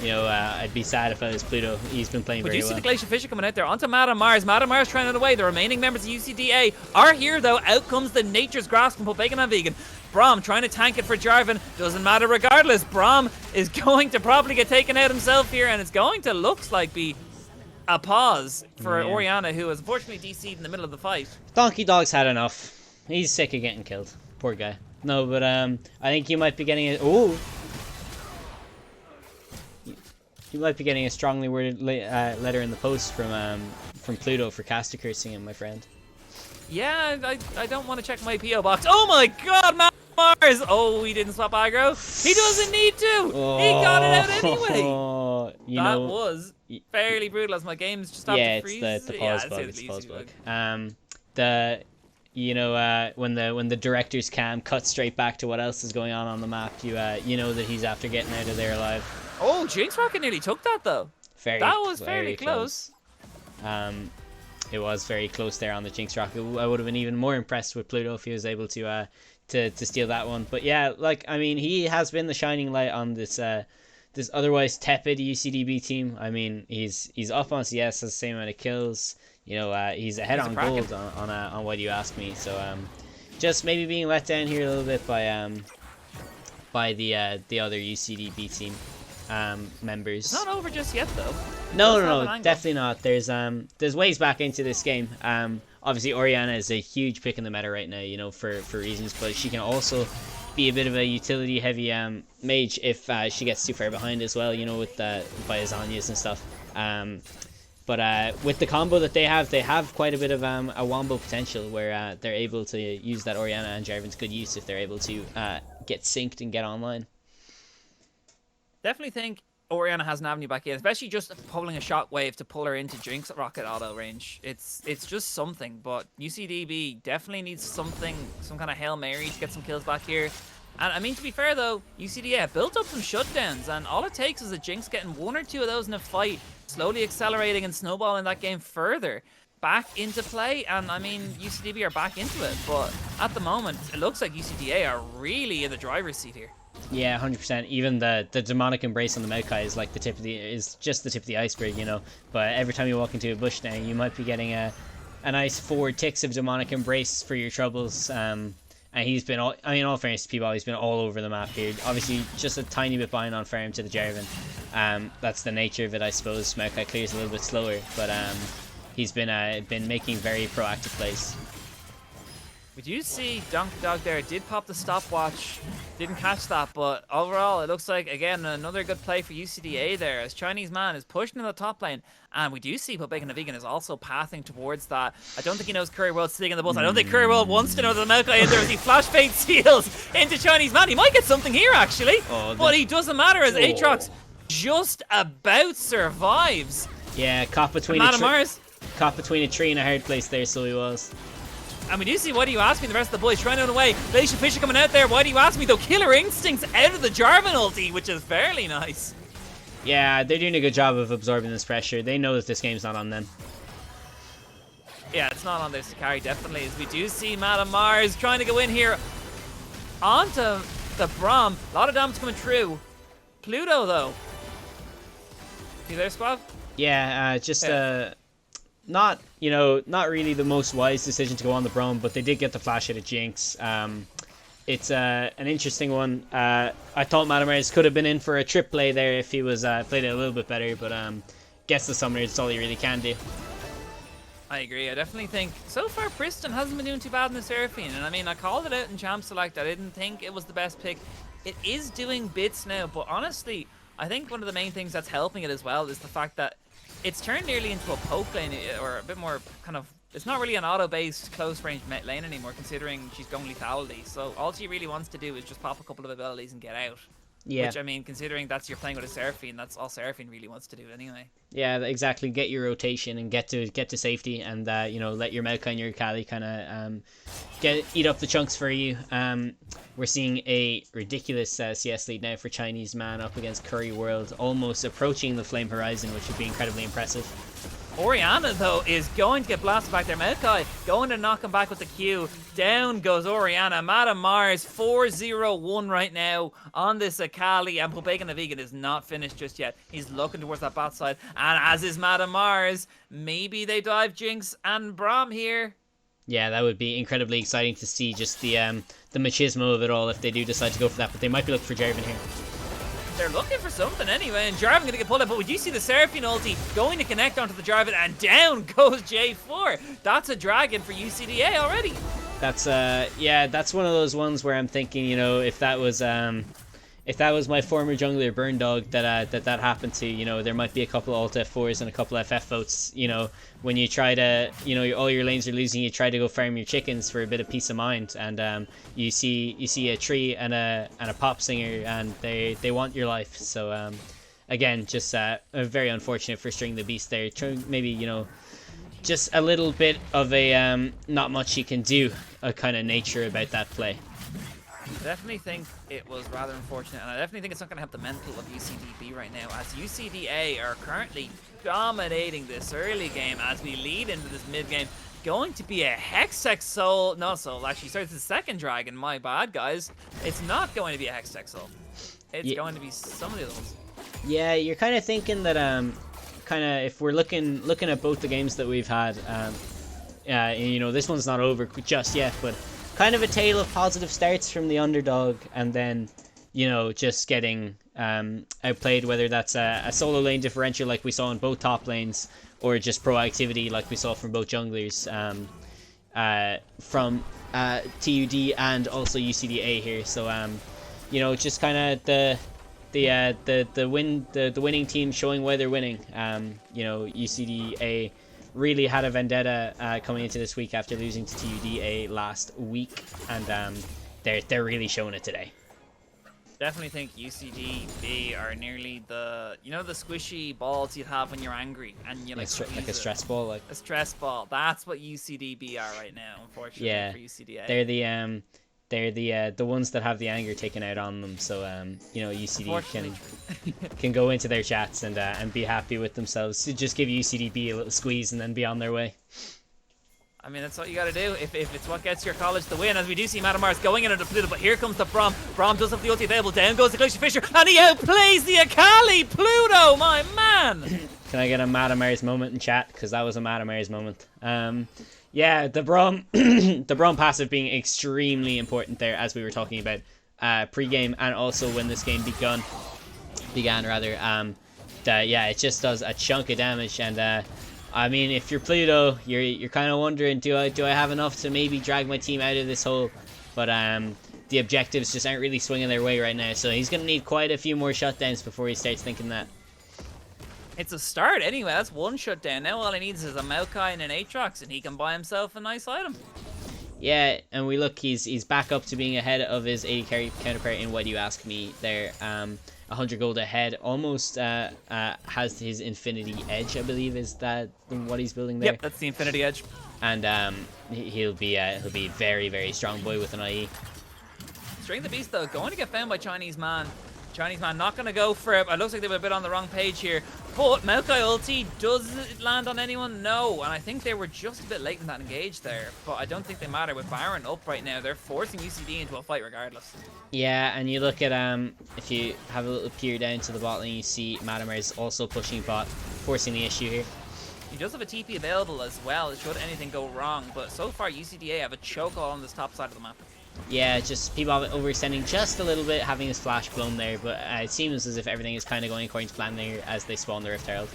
You know, I'd be sad if I was Pluto. He's been playing very well. But you see the Glacier Fisher coming out there onto Madamars. Madamars trying it away. The remaining members of UCD A are here, though. Out comes the Nature's Grasp from Bacon and Vegan. Braum trying to tank it for Jarvan. Doesn't matter regardless. Braum is going to probably get taken out himself here, and it's going to, looks like, be a pause for Orianna, who was unfortunately DC'd in the middle of the fight. Donkey Dog's had enough. He's sick of getting killed. Poor guy. No, but I think you might be getting a... Oh! You might be getting a strongly worded letter in the post from Pluto for caster cursing him, my friend. Yeah, I don't want to check my PO box. Oh my god, Mars! Oh, he didn't swap aggro. He doesn't need to! Oh, he got it out anyway! That was fairly brutal, as my game's just started to freeze. Yeah, it's the pause bug. It's the pause bug. You know, when the director's cam cuts straight back to what else is going on the map, you know that he's after getting out of there alive. Oh, Jinx Rocket nearly took that though. That was fairly close. It was very close there on the Jinx Rocket. I would have been even more impressed with Pluto if he was able to steal that one. But yeah, like, I mean, he has been the shining light on this this otherwise tepid UCD B team. I mean, he's up on CS, has the same amount of kills. You know, he's ahead on gold on what you ask me. So just maybe being let down here a little bit by the other UCD B team members. It's not over just yet, though. No, definitely not. There's ways back into this game. Obviously, Orianna is a huge pick in the meta right now, you know, for reasons, but she can also be a bit of a utility-heavy mage if she gets too far behind as well, you know, with by Azanias and stuff. But with the combo that they have quite a bit of a wombo potential where they're able to use that Orianna and Jarvan to good use if they're able to get synced and get online. Definitely think Orianna has an avenue back in, especially just pulling a shockwave to pull her into Jinx Rocket auto range. It's just something, but UCD B definitely needs something, some kind of Hail Mary to get some kills back here. And I mean, to be fair though, UCD A have built up some shutdowns, and all it takes is a Jinx getting one or two of those in a fight, slowly accelerating and snowballing that game further back into play. And I mean, UCD B are back into it, but at the moment, it looks like UCD A are really in the driver's seat here. Yeah, 100%. Even the demonic embrace on the Maokai is like just the tip of the iceberg, you know. But every time you walk into a bush now, you might be getting a nice 4 ticks of demonic embrace for your troubles. And he's been all fairness to people, he's been all over the map here. Obviously, just a tiny bit behind on farm to the Jarvan. That's the nature of it, I suppose. Maokai clears a little bit slower, but he's been making very proactive plays. Would you see Donkey Dog there did pop the stopwatch Didn't catch that, but overall, it looks like, again, another good play for UCD A there, as Chinese Man is pushing in the top lane, and we do see Pobacon the Vegan is also pathing towards that. I don't think he knows Curry World sitting in the bus. I don't think Curry World wants to know the Maokai in there as he flash fade seals into Chinese Man. He might get something here, actually, but he doesn't matter as Aatrox just about survives. Yeah, caught between a tree and a hard place there, so he was. And we do see Why Do You Ask Me, the rest of the boys trying to run away. Glacial Fisher coming out there. Why Do You Ask Me, though? Killer Instincts out of the Jarvan ulti, which is fairly nice. Yeah, they're doing a good job of absorbing this pressure. They know that this game's not on them. Yeah, it's not on their Sakari, definitely. As we do see Madam Mars trying to go in here onto the Braum. A lot of damage coming through. Pluto, though. See there, Squad? Yeah, not really the most wise decision to go on the Braum, but they did get the flash out of Jinx. It's an interesting one. I thought Madam Mars could have been in for a trip play there if he was played it a little bit better, but gets the summoner. It's all he really can do. I agree. I definitely think so far Priston hasn't been doing too bad in the Seraphine, and I mean, I called it out in Champ Select. I didn't think it was the best pick. It is doing bits now, but honestly, I think one of the main things that's helping it as well is the fact that it's turned nearly into a poke lane, or a bit more kind of, it's not really an auto-based close-range lane anymore, considering she's going lethality. So all she really wants to do is just pop a couple of abilities and get out. Yeah. Which, I mean, considering that's you're playing with a Seraphine, that's all Seraphine really wants to do anyway. Yeah, exactly. Get your rotation and get to safety, and let your Maokai and your Kali kind of eat up the chunks for you. We're seeing a ridiculous CS lead now for Chinese Man up against Curry World, almost approaching the Flame Horizon, which would be incredibly impressive. Orianna, though, is going to get blasted back there. Maokai going to knock him back with the Q. Down goes Orianna. Madam Mars 4-0-1 right now on this Akali, and Pobacon the Vegan is not finished just yet. He's looking towards that bot side, and as is Madam Mars, maybe they dive Jinx and Braum here. Yeah, that would be incredibly exciting to see, just the machismo of it all if they do decide to go for that, but they might be looking for Jarvan here. They're looking for something anyway, and Jarvan gonna get pulled out, but we do see the Seraphine ulti going to connect onto the Jarvan, and down goes J4. That's a dragon for UCD A already. That's that's one of those ones where I'm thinking, if that was my former jungler Burn Dog that happened to, there might be a couple of alt F4s and a couple of FF votes, when you try to, all your lanes are losing, you try to go farm your chickens for a bit of peace of mind, and you see a tree and a pop singer, and they want your life. So again, just very unfortunate for String the Beast there. Maybe, just a little bit of a not much you can do kind of nature about that play. I definitely think it was rather unfortunate, and I definitely think it's not going to help the mental of UCD B right now, as UCD A are currently dominating this early game as we lead into this mid game. Going to be a Hextech Soul, no Soul, actually, sorry, it's the second dragon, my bad, guys. It's not going to be a Hextech Soul. It's going to be some of the other ones. Yeah, you're kind of thinking that, if we're looking at both the games that we've had, this one's not over just yet, but kind of a tale of positive starts from the underdog, and then, just getting outplayed, whether that's a solo lane differential like we saw in both top lanes, or just proactivity like we saw from both junglers, from TUD and also UCD A here. So, just kind of the winning team showing why they're winning. UCD A really had a vendetta coming into this week after losing to TUD A last week, and they're really showing it today. Definitely think UCD B are nearly the squishy balls you'd have when you're angry, and you like a stress ball, like a stress ball. That's what UCD B are right now, unfortunately, for UCD A. They're the ones that have the anger taken out on them. So UCD can go into their chats and be happy with themselves. So just give UCD B a little squeeze and then be on their way. I mean, that's what you got to do if it's what gets your college the win. As we do see Madam Mars going into the Pluto, but here comes the Braum. Braum does have the ulti available. Down goes the Glacier Fisher, and he outplays the Akali. Pluto, my man. Can I get a Madam Mars moment in chat? Because that was a Madam Mars moment. Yeah, the Braum, the Braum passive being extremely important there, as we were talking about pre-game, and also when this game began. It just does a chunk of damage, and I mean, if you're Pluto, you're kind of wondering, do I have enough to maybe drag my team out of this hole? But the objectives just aren't really swinging their way right now. So he's going to need quite a few more shutdowns before he starts thinking that. It's a start anyway. That's one shutdown. Now all he needs is a Maokai and an Aatrox, and he can buy himself a nice item. Yeah, and we look, he's back up to being ahead of his 80 carry counterpart in Why Do You Ask Me there. 100 gold ahead, almost has his Infinity Edge, I believe, is that what he's building there? Yep, that's the Infinity Edge. And he'll be very, very strong boy with an IE. Strength of the Beast, though, going to get found by Chinese Man. Chinese Man not going to go for it. It looks like they were a bit on the wrong page here. But Maokai ulti, does it land on anyone? No. And I think they were just a bit late in that engage there. But I don't think they matter. With Baron up right now, they're forcing UCD into a fight regardless. Yeah, and you look at, if you have a little peer down to the bot lane, you see Madamer is also pushing bot, forcing the issue here. He does have a TP available as well, should anything go wrong. But so far, UCD A have a chokehold on this top side of the map. Yeah, just people overextending just a little bit, having his flash blown there, but it seems as if everything is kind of going according to plan there as they spawn the Rift Herald.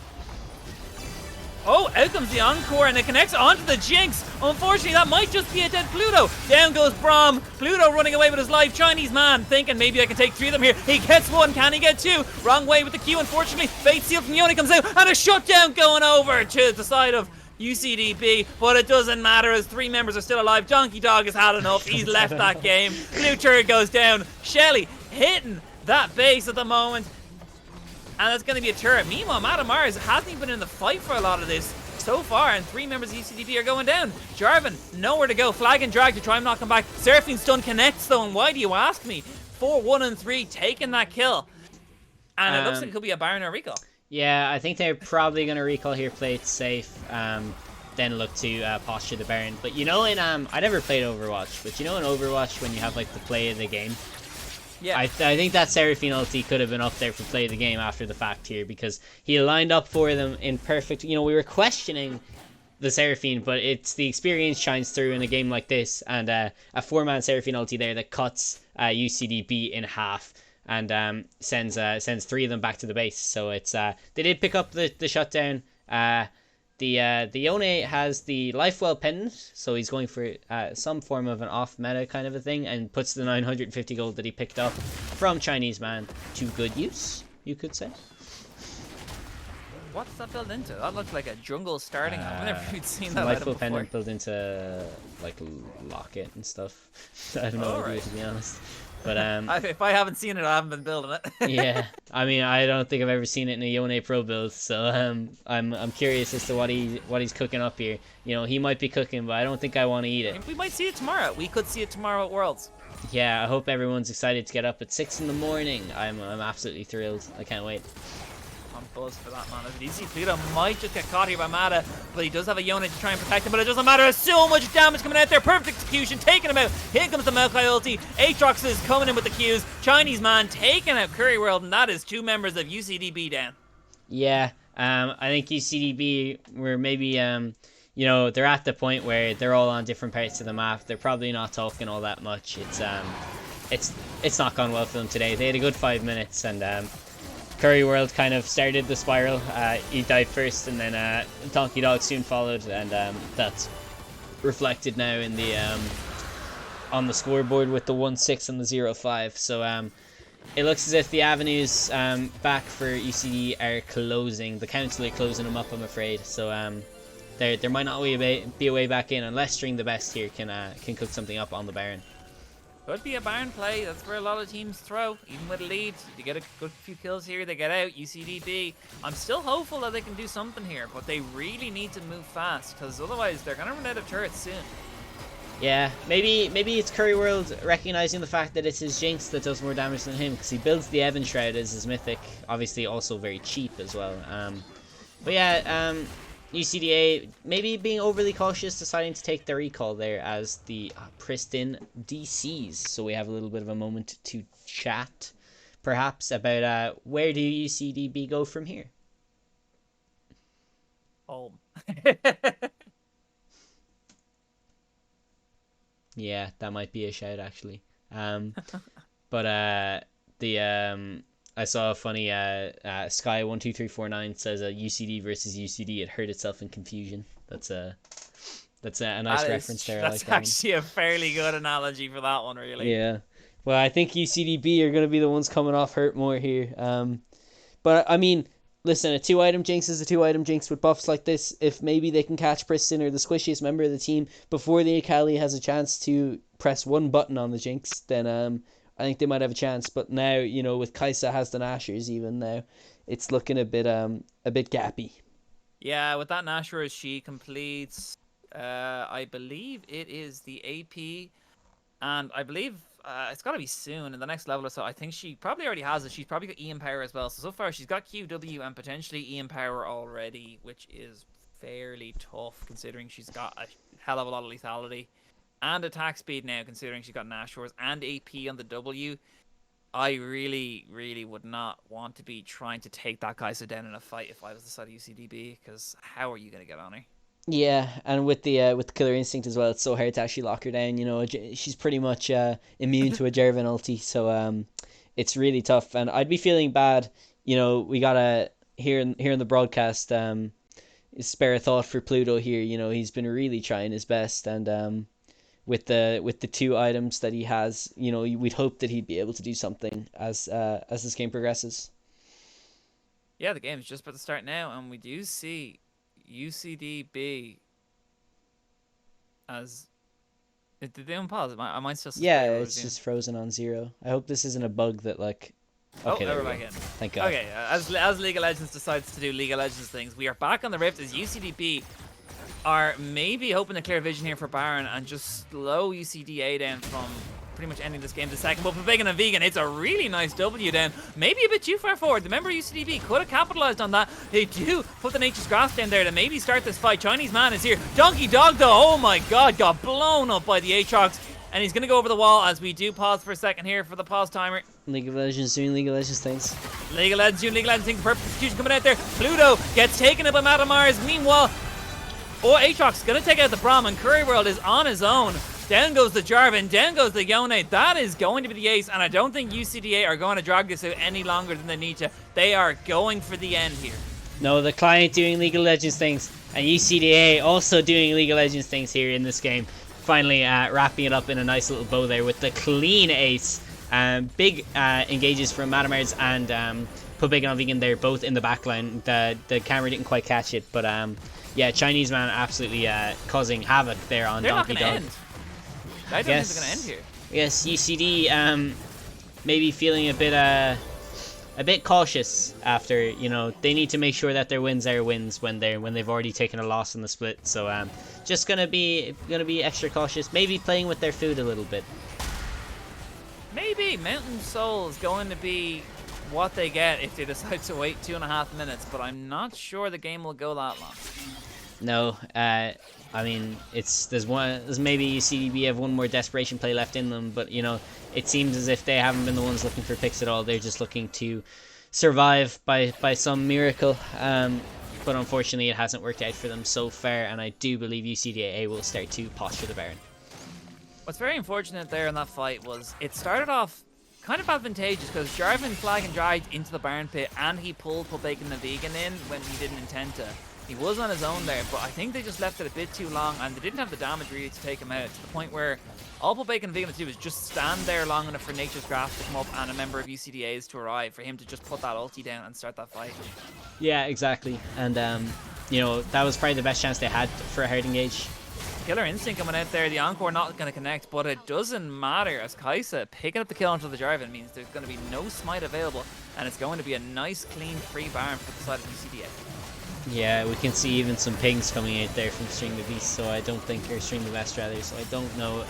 Oh, out comes the Encore, and it connects onto the Jinx. Unfortunately, that might just be a dead Pluto. Down goes Braum. Pluto running away with his life. Chinese Man thinking maybe I can take 3 of them here. He gets 1. Can he get 2? Wrong way with the Q, unfortunately. Fate Seal from Yone comes out, and a shutdown going over to the side of UCD B, but it doesn't matter as 3 members are still alive. Donkey Dog has had enough. He's left that game. Blue turret goes down. Shelly hitting that base at the moment. And that's going to be a turret. Meanwhile, Madamars hasn't even been in the fight for a lot of this so far, and 3 members of UCD B are going down. Jarvan, nowhere to go. Flag and drag to try and knock him back. Seraphine stun connects though, and why do you ask me? 4, 1, and 3 taking that kill. And it looks like it could be a Baron or recall. Yeah, I think they're probably going to recall here, play it safe, then look to posture the Baron. But you know, I never played Overwatch, but you know in Overwatch when you have like the play of the game? Yeah. I think that Seraphine ulti could have been up there for play of the game after the fact here, because he lined up for them in perfect, you know, we were questioning the Seraphine, but it's the experience shines through in a game like this, and a 4-man Seraphine ulti there that cuts UCD B in half. And sends 3 of them back to the base. So it's they did pick up the shutdown. The Yone has the Lifewell pendant, so he's going for some form of an off meta kind of a thing, and puts the 950 gold that he picked up from Chinese Man to good use, you could say. What's that built into? That looks like a jungle starting. I've never seen that Lifewell pendant built into like locket and stuff. I have no idea, to be honest. But if I haven't seen it, I haven't been building it. Yeah, I mean, I don't think I've ever seen it in a Yone Pro build, so I'm curious as to what he's cooking up here. You know, he might be cooking, but I don't think I want to eat it. We might see it tomorrow. We could see it tomorrow at Worlds. Yeah, I hope everyone's excited to get up at 6 in the morning. I'm absolutely thrilled. I can't wait. I'm buzzed for that, man. You see, Pluto might just get caught here by Mata, but he does have a Yone to try and protect him, but it doesn't matter. There's so much damage coming out there. Perfect execution, taking him out. Here comes the Maokai ulti. Aatrox is coming in with the Qs. Chinese Man taking out Curry World, and that is 2 members of UCD B down. Yeah, I think UCD B were maybe, you know, they're at the point where they're all on different parts of the map. They're probably not talking all that much. It's not gone well for them today. They had a good 5 minutes, and Curry World kind of started the spiral. He died first, and then Donkey Dog soon followed, and that's reflected now in the on the scoreboard with the 1-6 and the 0-5. So it looks as if the avenues back for UCD are closing. The council are closing them up, I'm afraid. So there might not be a way back in unless String the Best here can cook something up on the Baron. Could be a Baron play. That's where a lot of teams throw. Even with a lead, you get a good few kills here, they get out. UCD B. I'm still hopeful that they can do something here, but they really need to move fast, because otherwise they're going to run out of turrets soon. Yeah, maybe it's Curry World recognizing the fact that it's his Jinx that does more damage than him, because he builds the Evan Shroud as his mythic. Obviously also very cheap as well. But yeah, UCD A maybe being overly cautious, deciding to take the recall there as the Pristin DCs. So we have a little bit of a moment to chat, perhaps, about where do UCD B go from here? Home. Yeah, that might be a shout actually. But I saw a funny Sky12349 says UCD versus UCD. It hurt itself in confusion. That's a nice reference there. That's actually a fairly good analogy for that one, really. Yeah. Well, I think UCD B are going to be the ones coming off hurt more here. But I mean, listen, a 2-item jinx is a 2-item jinx with buffs like this. If maybe they can catch Priston or the squishiest member of the team before the Akali has a chance to press one button on the jinx, then I think they might have a chance. But now, with Kaisa has the Nashers even now, it's looking a bit gappy. Yeah, with that Nashor, she completes, I believe it is the AP, and I believe it's got to be soon in the next level or so. I think she probably already has it. She's probably got Ian Power as well. So far she's got QW and potentially Ian Power already, which is fairly tough considering she's got a hell of a lot of lethality and attack speed now, considering she's got Nashors and AP on the W. I really, really would not want to be trying to take that Kai'Sa down in a fight if I was the side of UCDB, because how are you going to get on her? Yeah, and with the killer instinct as well, it's so hard to actually lock her down. She's pretty much immune to a Jarvan ulti, so it's really tough. And I'd be feeling bad. We gotta here in the broadcast spare a thought for Pluto here. He's been really trying his best, and with the 2 items that he has, we'd hope that he'd be able to do something as this game progresses. Yeah, the game's just about to start now, and we do see UCD B as... Did they unpause? Am I still... Yeah, it's just frozen on 0. I hope this isn't a bug that like... Okay, we're back in. Thank God. Okay, as League of Legends decides to do League of Legends things, we are back on the Rift as UCD B are maybe hoping to clear vision here for Baron and just slow UCD A down from pretty much ending this game the second. But for Vegan and Vegan, it's a really nice W down. Maybe a bit too far forward. Remember, UCDB could have capitalized on that. They do put the Nature's Grasp down there to maybe start this fight. Chinese man is here. Donkey Dog, though, oh my God, got blown up by the Aatrox. And he's going to go over the wall as we do pause for a second here for the pause timer. League of Legends doing League of Legends things. League of Legends doing League of Legends things. Perfect execution coming out there. Pluto gets taken up by Matamars. Meanwhile, Aatrox is going to take out the Braum, and Curry World is on his own. Down goes the Jarvan, down goes the Yone. That is going to be the ace, and I don't think UCDA are going to drag this out any longer than they need to. They are going for the end here. No, the client doing League of Legends things, and UCDA also doing League of Legends things here in this game. Finally wrapping it up in a nice little bow there with the clean ace. Big engages from Matamars and put Big on Vegan there, both in the backline. The camera didn't quite catch it, but yeah, Chinese man absolutely causing havoc there on Donkey Dog. End. I don't think they're going to end here. Yes, UCD maybe feeling a bit cautious after, they need to make sure that their wins are wins when they've already taken a loss in the split. So just gonna be extra cautious, maybe playing with their food a little bit. Maybe Mountain Soul is going to be what they get if they decide to wait 2.5 minutes, but I'm not sure the game will go that long. No, I mean, there's maybe UCDB have one more desperation play left in them, but it seems as if they haven't been the ones looking for picks at all. They're just looking to survive by some miracle. But unfortunately, it hasn't worked out for them so far, and I do believe UCDA will start to posture the Baron. What's very unfortunate there in that fight was it started off kind of advantageous because Jarvan flag and dragged into the Baron pit, and he pulled Bacon the Vegan in when he didn't intend to. He was on his own there, but I think they just left it a bit too long, and they didn't have the damage really to take him out, to the point where all Bacon and Vegan had to do was just stand there long enough for Nature's Grasp to come up and a member of UCDA's to arrive, for him to just put that ulti down and start that fight. Yeah, exactly. And, that was probably the best chance they had for a hard engage. Killer Instinct coming out there, the Encore not going to connect, but it doesn't matter, as Kaisa picking up the kill onto the Jarvan means there's going to be no smite available, and it's going to be a nice, clean, free Baron for the side of UCDA. Yeah, we can see even some pings coming out there from String the Beast, so I don't think, or String the Best rather, so I don't know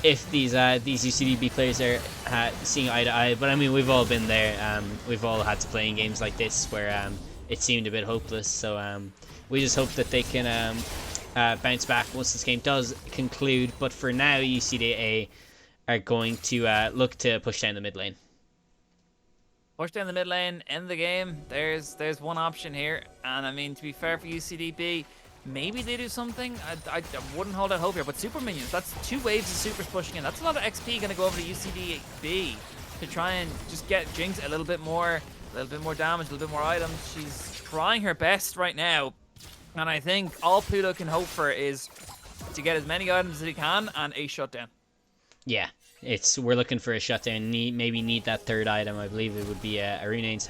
if these UCDB players are seeing eye to eye, but I mean, we've all been there. We've all had to play in games like this where it seemed a bit hopeless, so we just hope that they can bounce back once this game does conclude. But for now, UCDA are going to look to push down the mid lane. Push down the mid lane, end the game. There's one option here, and I mean, to be fair for UCDB, maybe they do something. I wouldn't hold out hope here, but super minions, that's 2 waves of supers pushing in. That's a lot of XP going to go over to UCDB to try and just get Jinx a little bit more damage, a little bit more items. She's trying her best right now, and I think all Pluto can hope for is to get as many items as he can and a shutdown. Yeah, we're looking for a shutdown. Maybe need that third item. I believe it would be a Arena's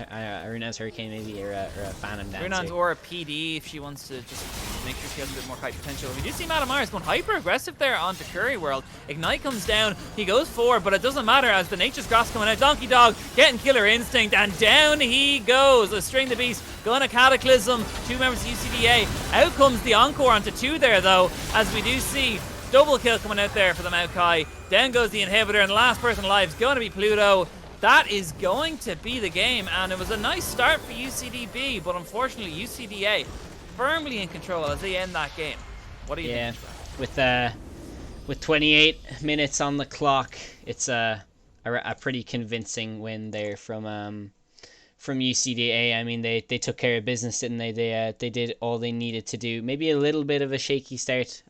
Hurricane maybe, or a Phantom Dancer. Runon's or a PD if she wants to just make sure she has a bit more fight potential. We do see Madam Mars going hyper aggressive there onto Curry World. Ignite comes down, he goes forward, but it doesn't matter as the Nature's Grass coming out. Donkey Dog getting Killer Instinct, and down he goes. A String the Beast going to Cataclysm. 2 members of UCD A. Out comes the Encore onto 2 there though, as we do see double kill coming out there for the Maokai. Down goes the Inhibitor, and the last person alive is going to be Pluto. That is going to be the game, and it was a nice start for UCD B, but unfortunately UCD A firmly in control as they end that game. What do you think? With 28 minutes on the clock, it's a pretty convincing win there from UCD A. I mean, they took care of business, didn't they? They did all they needed to do. Maybe a little bit of a shaky start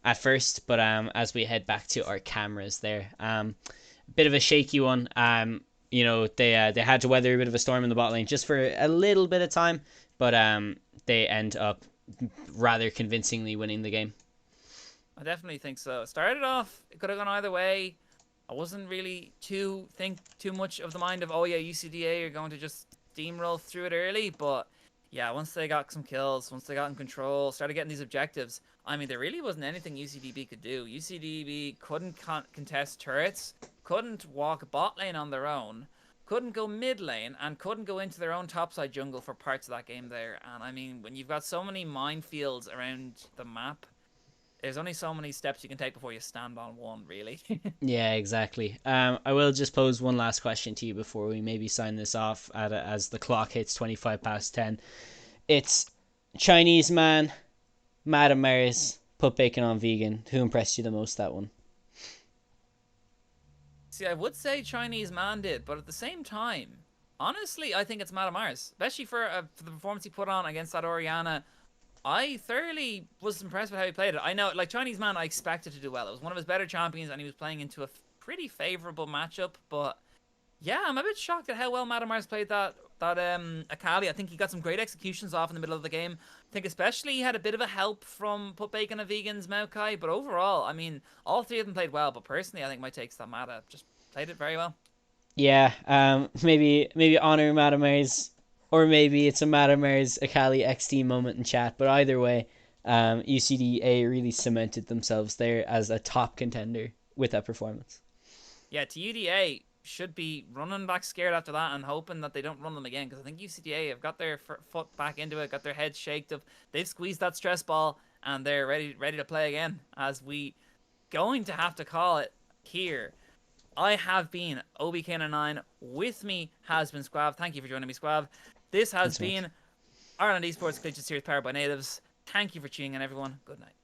at first, but as we head back to our cameras there, bit of a shaky one. You know, they had to weather a bit of a storm in the bot lane just for a little bit of time, but they end up rather convincingly winning the game. I definitely think so. Started off, it could have gone either way. I wasn't really too much of the mind of, oh yeah, UCDA are going to just steamroll through it early, but yeah, once they got some kills, once they got in control, started getting these objectives, I mean, there really wasn't anything UCDB could do. UCDB couldn't contest turrets, couldn't walk bot lane on their own, couldn't go mid lane, and couldn't go into their own topside jungle for parts of that game there. And I mean, when you've got so many minefields around the map, there's only so many steps you can take before you stand on one, really. Yeah, exactly. I will just pose one last question to you before we maybe sign this off as the clock hits 10:25. It's Chinese man, Madam Maris, put bacon on vegan. Who impressed you the most, that one? See, I would say Chinese man did, but at the same time, honestly, I think it's Madam Mars, especially for the performance he put on against that Orianna. I thoroughly was impressed with how he played it. I know, like, Chinese man, I expected to do well. It was one of his better champions, and he was playing into a pretty favorable matchup. But yeah, I'm a bit shocked at how well Madam Mars played that Akali. I think he got some great executions off in the middle of the game. I think especially he had a bit of a help from Put Bacon and Vegan's Maokai. But overall, I mean, all three of them played well. But personally, I think my take's that Mata just played it very well. Yeah, maybe honor Madam Mars. Or maybe it's a Madam Mars Akali XT moment in chat. But either way, UCDA really cemented themselves there as a top contender with that performance. Yeah, to UDA should be running back scared after that and hoping that they don't run them again. Because I think UCDA have got their foot back into it, got their heads shaked up. They've squeezed that stress ball and they're ready to play again. As we going to have to call it here. I have been OBK9. With me has been Squav. Thank you for joining me, Squav. This has been Ireland Esports Collegiate Series powered by Natives. Thank you for tuning in, everyone. Good night.